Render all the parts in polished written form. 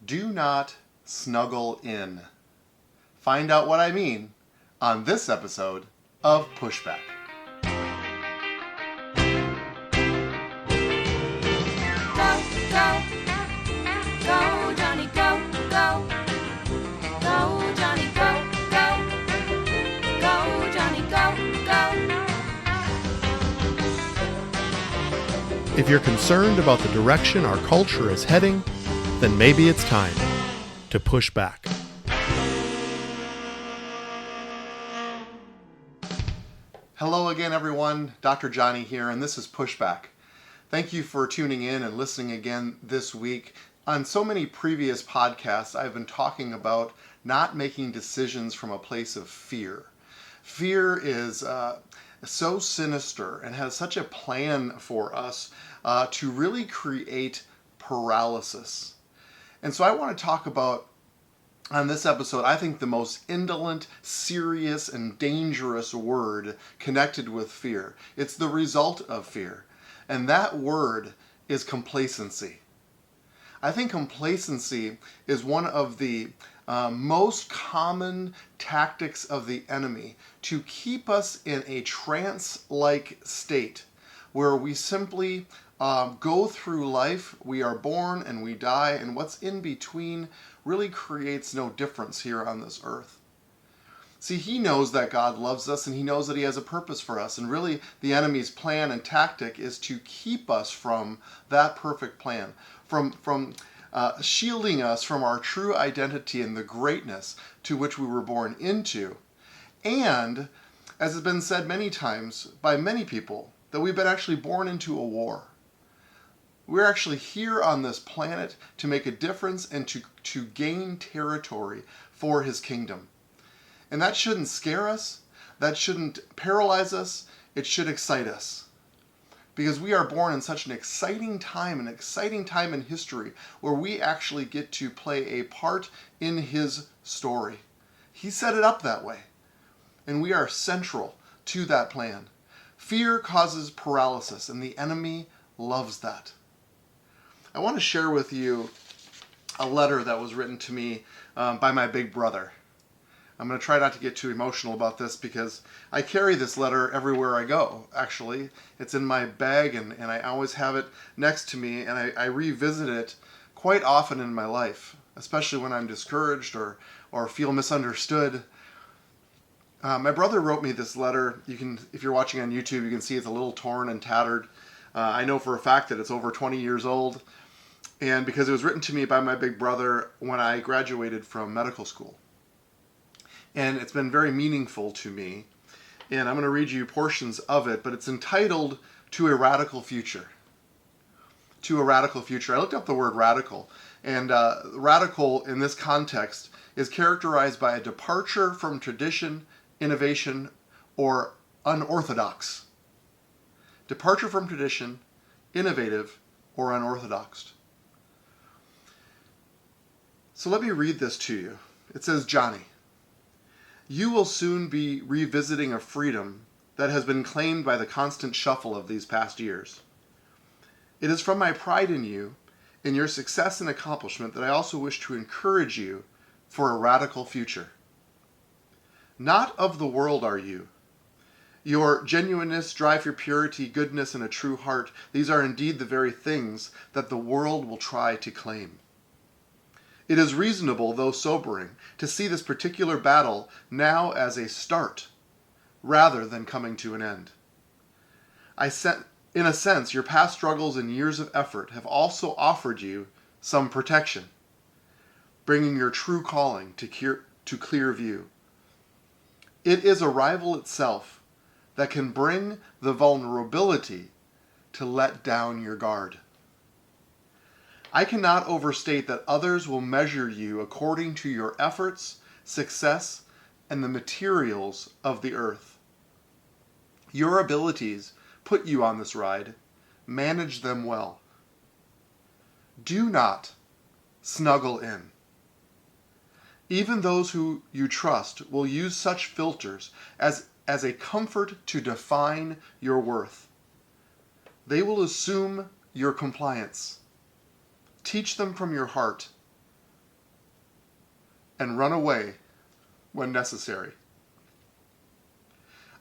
Do not snuggle in. Find out what I mean on this episode of Pushback. Go, go, go, Jonny, go, go. Go, Jonny, go, go. Go, Jonny, go, go. If you're concerned about the direction our culture is heading, then maybe it's time to push back. Hello again, everyone. Dr. Jonny here, and this is Pushback. Thank you for tuning in and listening again this week. On so many previous podcasts, I've been talking about not making decisions from a place of fear. Fear is so sinister and has such a plan for us to really create paralysis. And so I want to talk about, on this episode, I think the most indolent, serious, and dangerous word connected with fear. It's the result of fear. And that word is complacency. I think complacency is one of the most common tactics of the enemy to keep us in a trance-like state where we simply go through life. We are born and we die, and what's in between really creates no difference here on this earth. See, he knows that God loves us and he knows that he has a purpose for us, and really the enemy's plan and tactic is to keep us from that perfect plan, from shielding us from our true identity and the greatness to which we were born into. And, as has been said many times by many people, that we've been actually born into a war. We're actually here on this planet to make a difference and to gain territory for his kingdom. And that shouldn't scare us. That shouldn't paralyze us. It should excite us. Because we are born in such an exciting time in history where we actually get to play a part in his story. He set it up that way. And we are central to that plan. Fear causes paralysis, and the enemy loves that. I want to share with you a letter that was written to me by my big brother. I'm going to try not to get too emotional about this because I carry this letter everywhere I go, actually. It's in my bag, and I always have it next to me, and I revisit it quite often in my life, especially when I'm discouraged or feel misunderstood. My brother wrote me this letter. You can, if you're watching on YouTube, you can see it's a little torn and tattered. I know for a fact that it's over 20 years old, and because it was written to me by my big brother when I graduated from medical school. And it's been very meaningful to me, and I'm going to read you portions of it, but it's entitled To a Radical Future. To a Radical Future. I looked up the word radical, and radical in this context is characterized by a departure from tradition, innovation, or unorthodox. Departure from tradition, innovative, or unorthodox. So let me read this to you. It says, Jonny, you will soon be revisiting a freedom that has been claimed by the constant shuffle of these past years. It is from my pride in you, in your success and accomplishment, that I also wish to encourage you for a radical future. Not of the world are you. Your genuineness, drive for purity, goodness, and a true heart, these are indeed the very things that the world will try to claim. It is reasonable, though sobering, to see this particular battle now as a start, rather than coming to an end. In a sense, your past struggles and years of effort have also offered you some protection, bringing your true calling to clear view. It is arrival itself that can bring the vulnerability to let down your guard. I cannot overstate that others will measure you according to your efforts, success, and the materials of the earth. Your abilities put you on this ride. Manage them well. Do not snuggle in. Even those who you trust will use such filters as a comfort to define your worth. They will assume your compliance. Teach them from your heart and run away when necessary.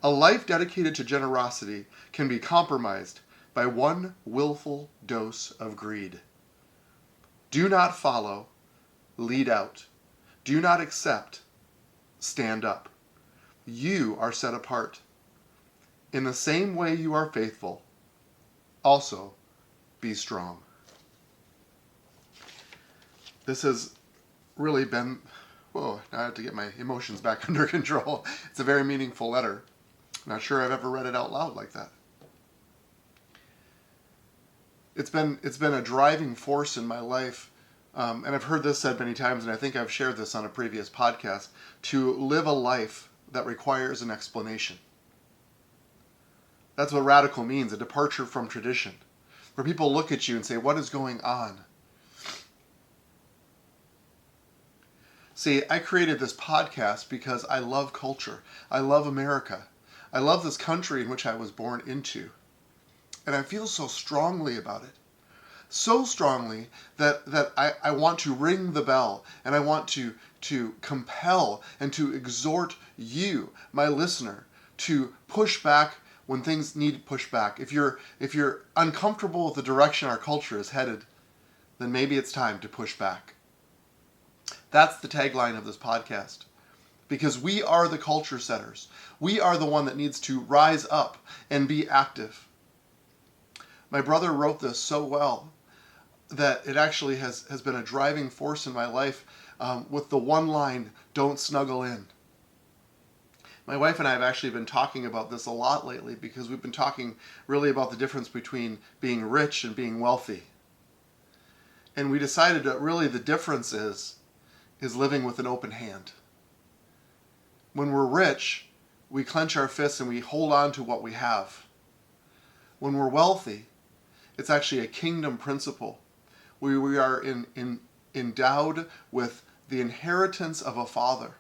A life dedicated to generosity can be compromised by one willful dose of greed. Do not follow, lead out. Do not accept, stand up. You are set apart. In the same way you are faithful, also be strong. This has really been, whoa, now I have to get my emotions back under control. It's a very meaningful letter. I'm not sure I've ever read it out loud like that. It's been a driving force in my life, and I've heard this said many times, and I think I've shared this on a previous podcast, to live a life that requires an explanation. That's what radical means, a departure from tradition, where people look at you and say, what is going on? See, I created this podcast because I love culture. I love America. I love this country in which I was born into. And I feel so strongly about it. So strongly that I want to ring the bell, and I want to compel and to exhort you, my listener, to push back when things need push back. If you're uncomfortable with the direction our culture is headed, then maybe it's time to push back. That's the tagline of this podcast. Because we are the culture setters. We are the one that needs to rise up and be active. My brother wrote this so well that it actually has been a driving force in my life with the one line, "Don't snuggle in." My wife and I have actually been talking about this a lot lately because we've been talking really about the difference between being rich and being wealthy. And we decided that really the difference is living with an open hand. When we're rich, we clench our fists and we hold on to what we have. When we're wealthy, it's actually a kingdom principle. We are endowed with the inheritance of a father,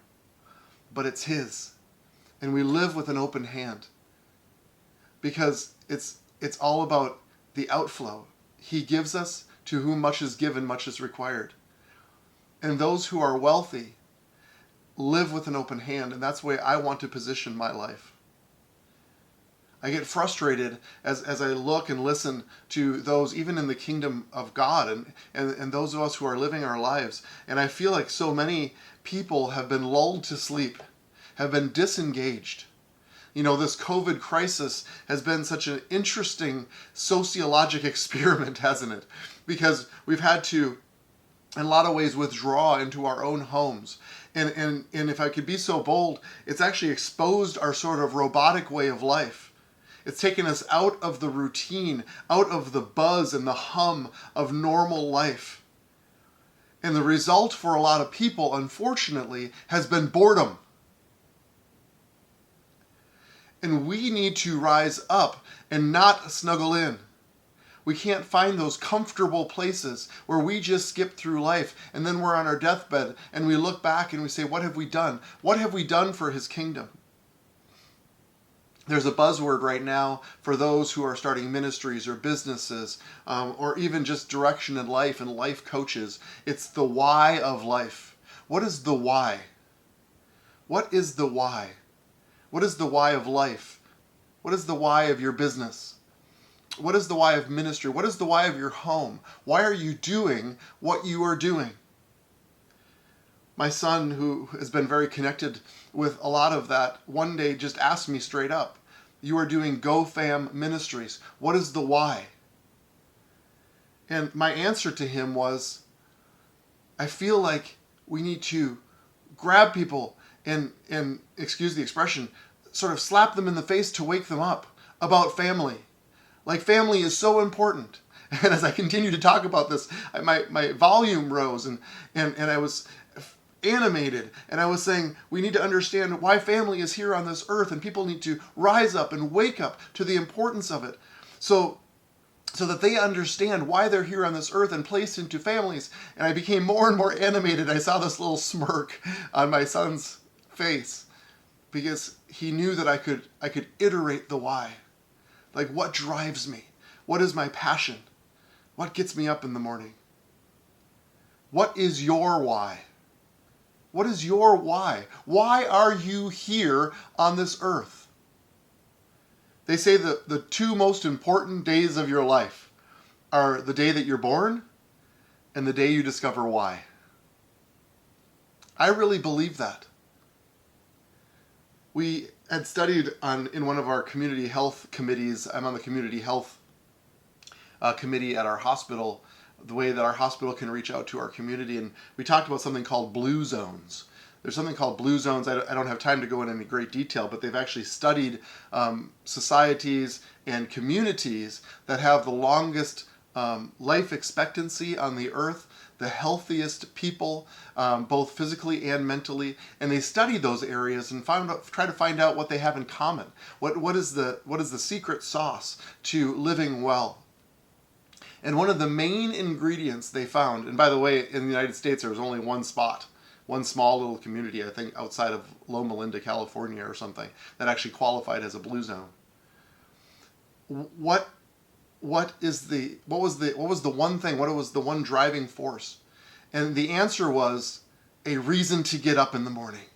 but it's his. And we live with an open hand because it's all about the outflow. He gives us, to whom much is given, much is required. And those who are wealthy live with an open hand, and that's the way I want to position my life. I get frustrated as I look and listen to those, even in the kingdom of God, and those of us who are living our lives. And I feel like so many people have been lulled to sleep, have been disengaged. You know, this COVID crisis has been such an interesting sociologic experiment, hasn't it? Because we've had to, in a lot of ways, withdraw into our own homes. And if I could be so bold, it's actually exposed our sort of robotic way of life. It's taken us out of the routine, out of the buzz and the hum of normal life. And the result for a lot of people, unfortunately, has been boredom. And we need to rise up and not snuggle in. We can't find those comfortable places where we just skip through life and then we're on our deathbed and we look back and we say, what have we done? What have we done for his kingdom? There's a buzzword right now for those who are starting ministries or businesses or even just direction in life and life coaches. It's the why of life. What is the why? What is the why? What is the why of life? What is the why of your business? What is the why of ministry? What is the why of your home? Why are you doing what you are doing? My son, who has been very connected with a lot of that, one day just asked me straight up, you are doing GoFam Ministries. What is the why? And my answer to him was, I feel like we need to grab people and excuse the expression, sort of slap them in the face to wake them up about family. Like, family is so important. And as I continue to talk about this, my volume rose and I was animated. And I was saying, we need to understand why family is here on this earth, and people need to rise up and wake up to the importance of it. So that they understand why they're here on this earth and placed into families. And I became more and more animated. I saw this little smirk on my son's face because he knew that I could iterate the why. Like, what drives me? What is my passion? What gets me up in the morning? What is your why? What is your why? Why are you here on this earth? They say that the two most important days of your life are the day that you're born and the day you discover why. I really believe that. We had studied in one of our community health committees. I'm on the community health committee at our hospital, the way that our hospital can reach out to our community. And we talked about something called blue zones. There's something called blue zones. I don't have time to go into any great detail, but they've actually studied societies and communities that have the longest life expectancy on the earth, the healthiest people, both physically and mentally, and they studied those areas and try to find out what they have in common. What is the secret sauce to living well? And one of the main ingredients they found, and by the way, in the United States there was only one spot, one small little community, I think outside of Loma Linda, California or something, that actually qualified as a blue zone. What was the one thing? What was the one driving force? And the answer was a reason to get up in the morning.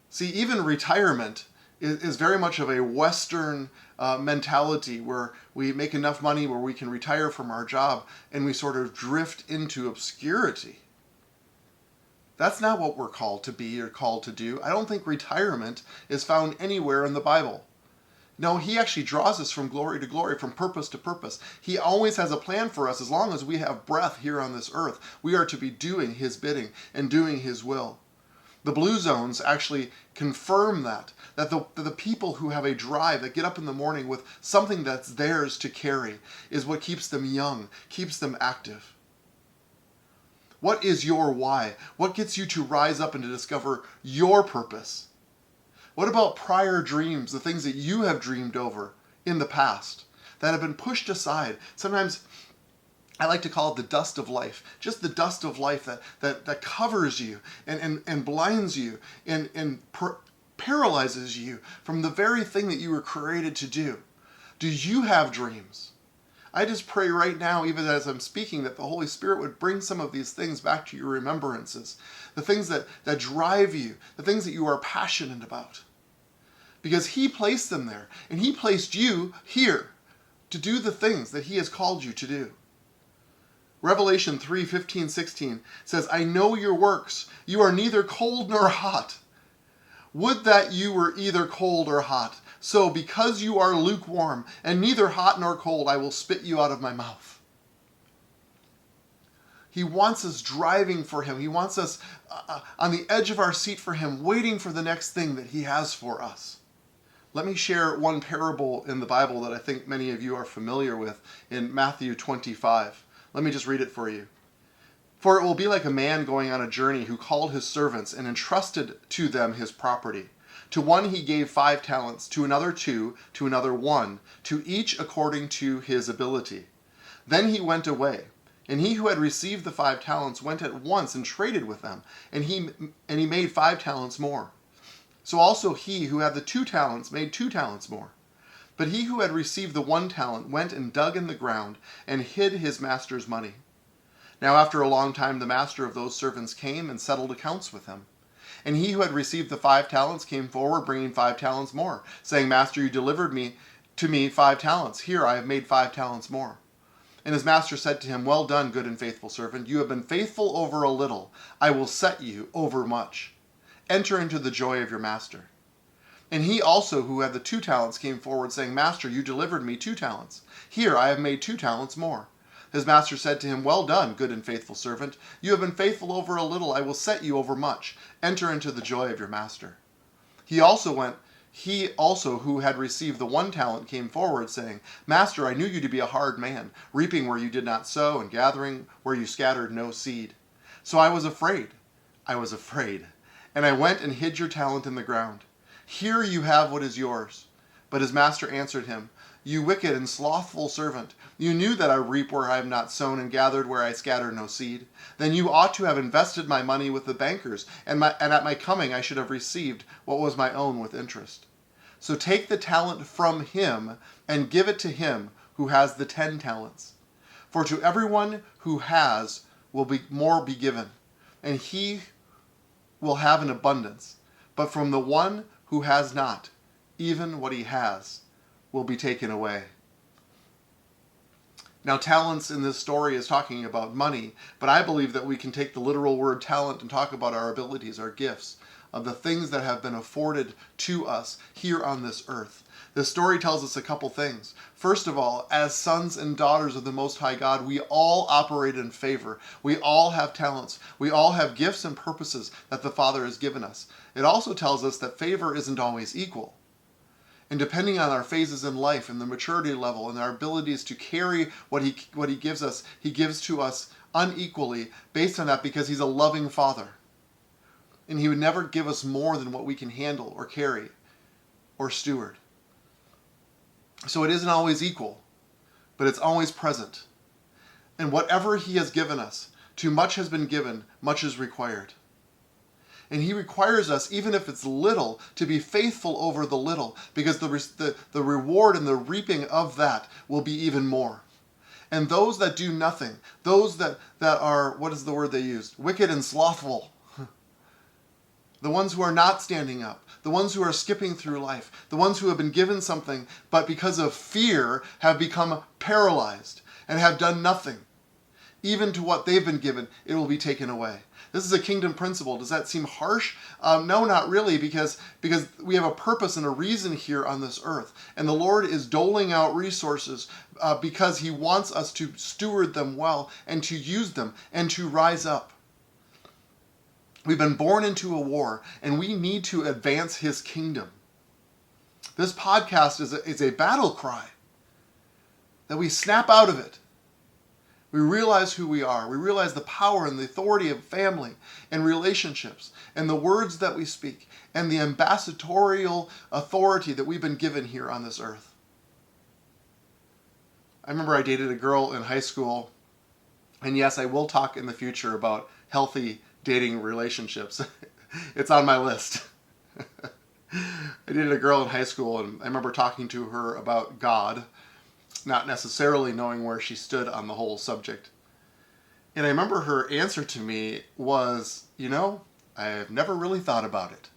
See, even retirement is very much of a Western mentality where we make enough money where we can retire from our job and we sort of drift into obscurity. That's not what we're called to be or called to do. I don't think retirement is found anywhere in the Bible. No, he actually draws us from glory to glory, from purpose to purpose. He always has a plan for us. As long as we have breath here on this earth, we are to be doing his bidding and doing his will. The blue zones actually confirm that the people who have a drive, that get up in the morning with something that's theirs to carry, is what keeps them young, keeps them active. What is your why? What gets you to rise up and to discover your purpose? What about prior dreams, the things that you have dreamed over in the past that have been pushed aside? Sometimes I like to call it the dust of life, just the dust of life that covers you and blinds you and paralyzes you from the very thing that you were created to do. Do you have dreams? I just pray right now, even as I'm speaking, that the Holy Spirit would bring some of these things back to your remembrances, the things that drive you, the things that you are passionate about. Because he placed them there, and he placed you here to do the things that he has called you to do. Revelation 3:15-16 says, I know your works. You are neither cold nor hot. Would that you were either cold or hot. So because you are lukewarm and neither hot nor cold, I will spit you out of my mouth. He wants us driving for him. He wants us on the edge of our seat for him, waiting for the next thing that he has for us. Let me share one parable in the Bible that I think many of you are familiar with in Matthew 25. Let me just read it for you. For it will be like a man going on a journey who called his servants and entrusted to them his property. To one he gave 5 talents, to another 2, to another 1, to each according to his ability. Then he went away, and he who had received the 5 talents went at once and traded with them, and he made 5 talents more. So also he who had the 2 talents made 2 talents more. But he who had received the 1 talent went and dug in the ground and hid his master's money. Now after a long time the master of those servants came and settled accounts with him. And he who had received the 5 talents came forward, bringing 5 talents more, saying, Master, you delivered to me 5 talents. Here I have made 5 talents more. And his master said to him, Well done, good and faithful servant. You have been faithful over a little. I will set you over much. Enter into the joy of your master. And he also who had the 2 talents came forward, saying, Master, you delivered me 2 talents. Here I have made 2 talents more. His master said to him, Well done, good and faithful servant. You have been faithful over a little. I will set you over much. Enter into the joy of your master. He also who had received the 1 talent came forward, saying, Master, I knew you to be a hard man, reaping where you did not sow, and gathering where you scattered no seed. So I was afraid. And I went and hid your talent in the ground. Here you have what is yours. But his master answered him, You wicked and slothful servant, you knew that I reap where I have not sown and gathered where I scattered no seed. Then you ought to have invested my money with the bankers, and at my coming I should have received what was my own with interest. So take the talent from him and give it to him who has the 10 talents. For to everyone who has will be more be given, and he will have an abundance. But from the one who has not, even what he has will be taken away. Now, talents in this story is talking about money, but I believe that we can take the literal word talent and talk about our abilities, our gifts, of the things that have been afforded to us here on this earth. This story tells us a couple things. First of all, as sons and daughters of the Most High God, we all operate in favor. We all have talents. We all have gifts and purposes that the Father has given us. It also tells us that favor isn't always equal. And depending on our phases in life and the maturity level and our abilities to carry what he gives us, he gives to us unequally based on that, because he's a loving Father. And he would never give us more than what we can handle or carry or steward. So it isn't always equal, but it's always present. And whatever he has given us, too much has been given, much is required. And he requires us, even if it's little, to be faithful over the little, because the reward and the reaping of that will be even more. And those that do nothing, those that are, what is the word they used? Wicked and slothful. The ones who are not standing up, the ones who are skipping through life, the ones who have been given something, but because of fear have become paralyzed and have done nothing. Even to what they've been given, it will be taken away. This is a kingdom principle. Does that seem harsh? No, not really, because we have a purpose and a reason here on this earth. And the Lord is doling out resources because he wants us to steward them well and to use them and to rise up. We've been born into a war, and we need to advance his kingdom. This podcast is a battle cry, that we snap out of it. We realize who we are. We realize the power and the authority of family and relationships and the words that we speak and the ambassadorial authority that we've been given here on this earth. I remember I dated a girl in high school, and yes, I will talk in the future about healthy dating relationships. It's on my list. I dated a girl in high school, and I remember talking to her about God, not necessarily knowing where she stood on the whole subject. And I remember her answer to me was, I've never really thought about it.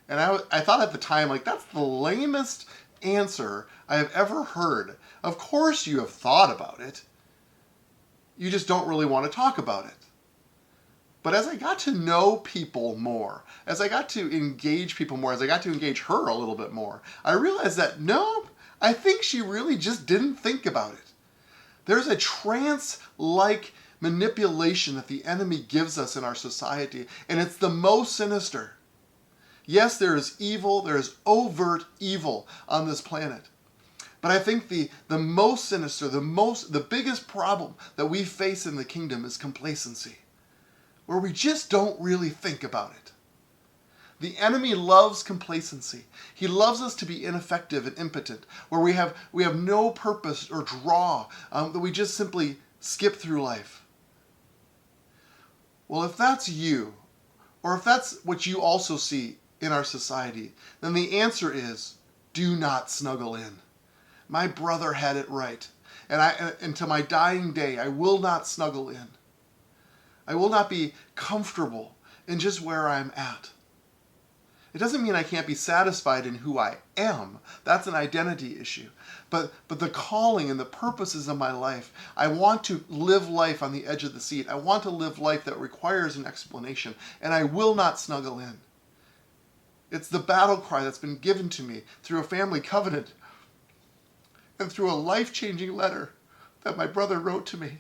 And I thought at the time, that's the lamest answer I have ever heard. Of course you have thought about it. You just don't really want to talk about it. But as I got to know people more, as I got to engage people more, as I got to engage her a little bit more, I realized that no, I think she really just didn't think about it. There's a trance-like manipulation that the enemy gives us in our society, and it's the most sinister. Yes, there is evil, there is overt evil on this planet. But I think the most sinister, the biggest problem that we face in the kingdom is complacency, where we just don't really think about it. The enemy loves complacency. He loves us to be ineffective and impotent, where we have no purpose or draw, that we just simply skip through life. Well, if that's you, or if that's what you also see in our society, then the answer is, do not snuggle in. My brother had it right. And to my dying day, I will not snuggle in. I will not be comfortable in just where I'm at. It doesn't mean I can't be satisfied in who I am. That's an identity issue. But the calling and the purposes of my life, I want to live life on the edge of the seat. I want to live life that requires an explanation, and I will not snuggle in. It's the battle cry that's been given to me through a family covenant and through a life-changing letter that my brother wrote to me.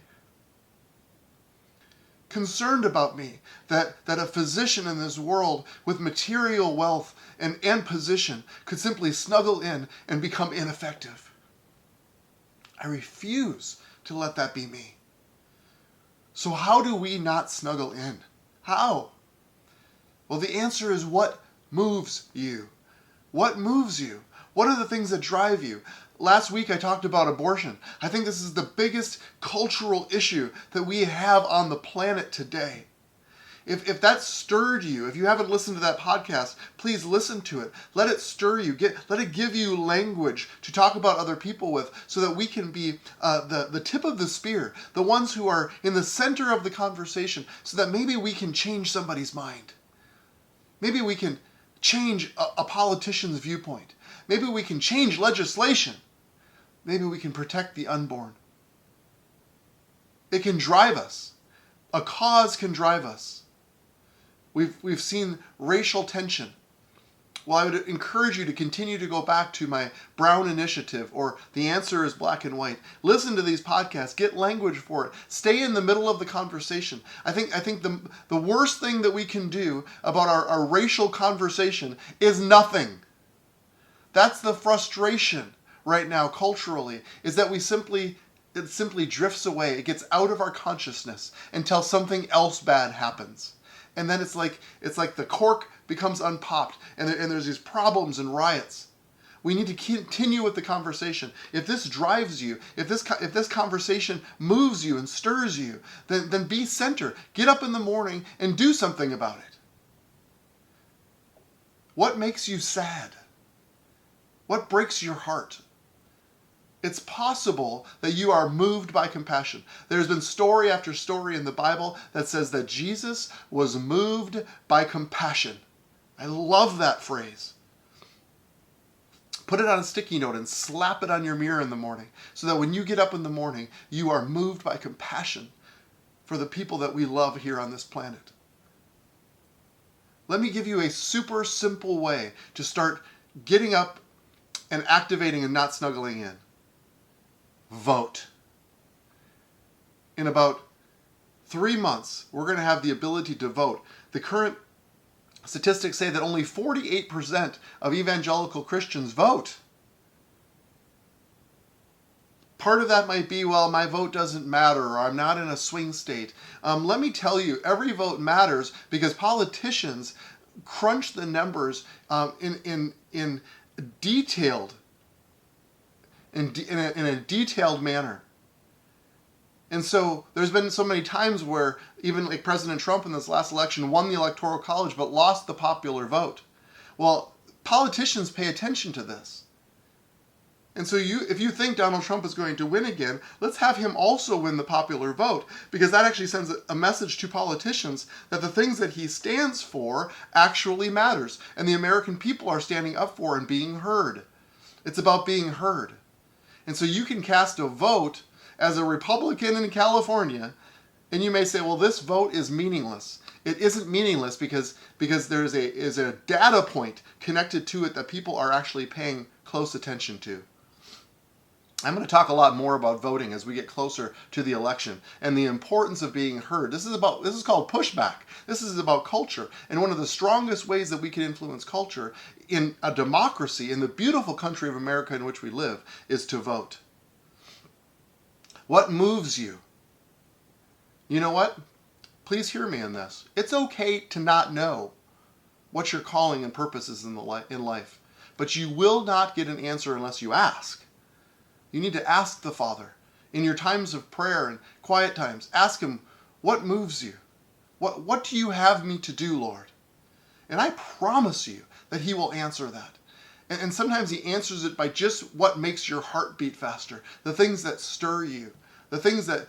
Concerned about me, that a physician in this world with material wealth and position could simply snuggle in and become ineffective. I refuse to let that be me. So how do we not snuggle in? How? Well, the answer is what moves you. What moves you? What are the things that drive you? Last week I talked about abortion. I think this is the biggest cultural issue that we have on the planet today. If that stirred you, if you haven't listened to that podcast, please listen to it. Let it stir you. Let it give you language to talk about other people with, so that we can be the tip of the spear, the ones who are in the center of the conversation, so that maybe we can change somebody's mind. Maybe we can change a politician's viewpoint. Maybe we can change legislation. Maybe we can protect the unborn. It can drive us. A cause can drive us. We've seen racial tension. Well, I would encourage you to continue to go back to my Brown Initiative, or The Answer is Black and White. Listen to these podcasts. Get language for it. Stay in the middle of the conversation. I think the worst thing that we can do about our racial conversation is nothing. That's the frustration right now culturally, is that it simply drifts away. It gets out of our consciousness until something else bad happens. And then it's like the cork becomes unpopped, and there's these problems and riots. We need to continue with the conversation. If this drives you, if this conversation moves you and stirs you, then be center. Get up in the morning and do something about it. What makes you sad? What breaks your heart? It's possible that you are moved by compassion. There's been story after story in the Bible that says that Jesus was moved by compassion. I love that phrase. Put it on a sticky note and slap it on your mirror in the morning, so that when you get up in the morning, you are moved by compassion for the people that we love here on this planet. Let me give you a super simple way to start getting up and activating and not snuggling in. Vote. In about 3 months, we're going to have the ability to vote. The current statistics say that only 48% of evangelical Christians vote. Part of that might be, well, my vote doesn't matter, or I'm not in a swing state. Let me tell you, every vote matters, because politicians crunch the numbers in detailed in a detailed manner. And so there's been so many times where even like President Trump in this last election won the Electoral College but lost the popular vote. Well, politicians pay attention to this. And so if you think Donald Trump is going to win again, let's have him also win the popular vote, because that actually sends a message to politicians that the things that he stands for actually matters, and the American people are standing up for and being heard. It's about being heard. And so you can cast a vote as a Republican in California, and you may say, well, this vote is meaningless. It isn't meaningless because there is a data point connected to it that people are actually paying close attention to. I'm going to talk a lot more about voting as we get closer to the election and the importance of being heard. This is called pushback. This is about culture. And one of the strongest ways that we can influence culture in a democracy, in the beautiful country of America in which we live, is to vote. What moves you? You know what? Please hear me in this. It's okay to not know what your calling and purpose is in life. But you will not get an answer unless you ask. You need to ask the Father. In your times of prayer and quiet times, ask Him, what moves you? What do you have me to do, Lord? And I promise you that He will answer that. And sometimes He answers it by just what makes your heart beat faster, the things that stir you, the things that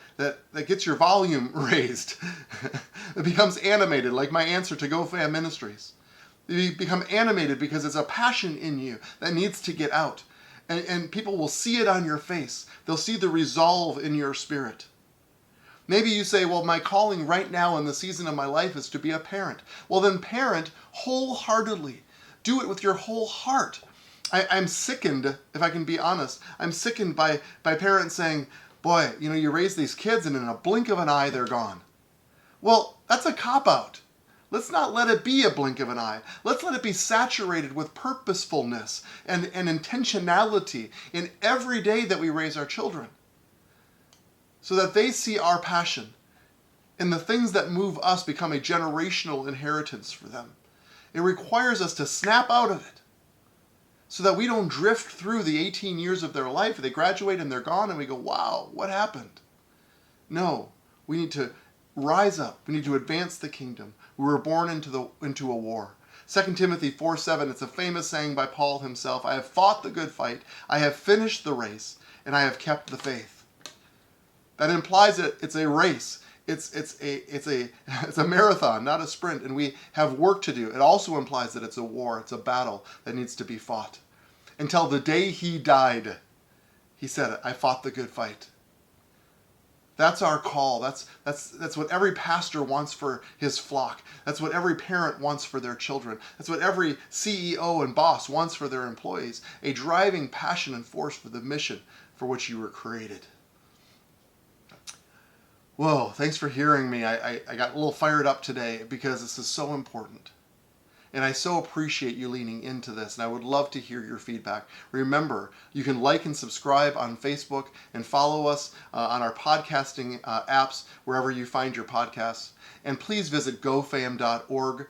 gets your volume raised. It becomes animated, like my answer to GoFam Ministries. You become animated because it's a passion in you that needs to get out. And people will see it on your face. They'll see the resolve in your spirit. Maybe you say, well, my calling right now in the season of my life is to be a parent. Well, then parent wholeheartedly. Do it with your whole heart. I'm sickened, if I can be honest, I'm sickened by parents saying, boy, you raise these kids and in a blink of an eye, they're gone. Well, that's a cop-out. Let's not let it be a blink of an eye. Let's let it be saturated with purposefulness and intentionality in every day that we raise our children, so that they see our passion and the things that move us become a generational inheritance for them. It requires us to snap out of it so that we don't drift through the 18 years of their life. They graduate and they're gone and we go, wow, what happened? No, we need to rise up. We need to advance the kingdom. We were born into a war. 2 Timothy 4:7, it's a famous saying by Paul himself, I have fought the good fight, I have finished the race, and I have kept the faith. That implies that it's a race. It's a marathon, not a sprint, and we have work to do. It also implies that it's a war, it's a battle that needs to be fought. Until the day he died, he said, I fought the good fight. That's our call. That's what every pastor wants for his flock. That's what every parent wants for their children. That's what every CEO and boss wants for their employees. A driving passion and force for the mission for which you were created. Whoa, thanks for hearing me. I got a little fired up today because this is so important. And I so appreciate you leaning into this, and I would love to hear your feedback. Remember, you can like and subscribe on Facebook and follow us on our podcasting apps, wherever you find your podcasts. And please visit gofam.org.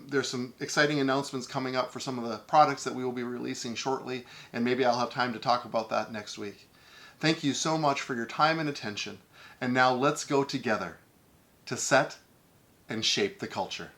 There's some exciting announcements coming up for some of the products that we will be releasing shortly, and maybe I'll have time to talk about that next week. Thank you so much for your time and attention. And now let's go together to set and shape the culture.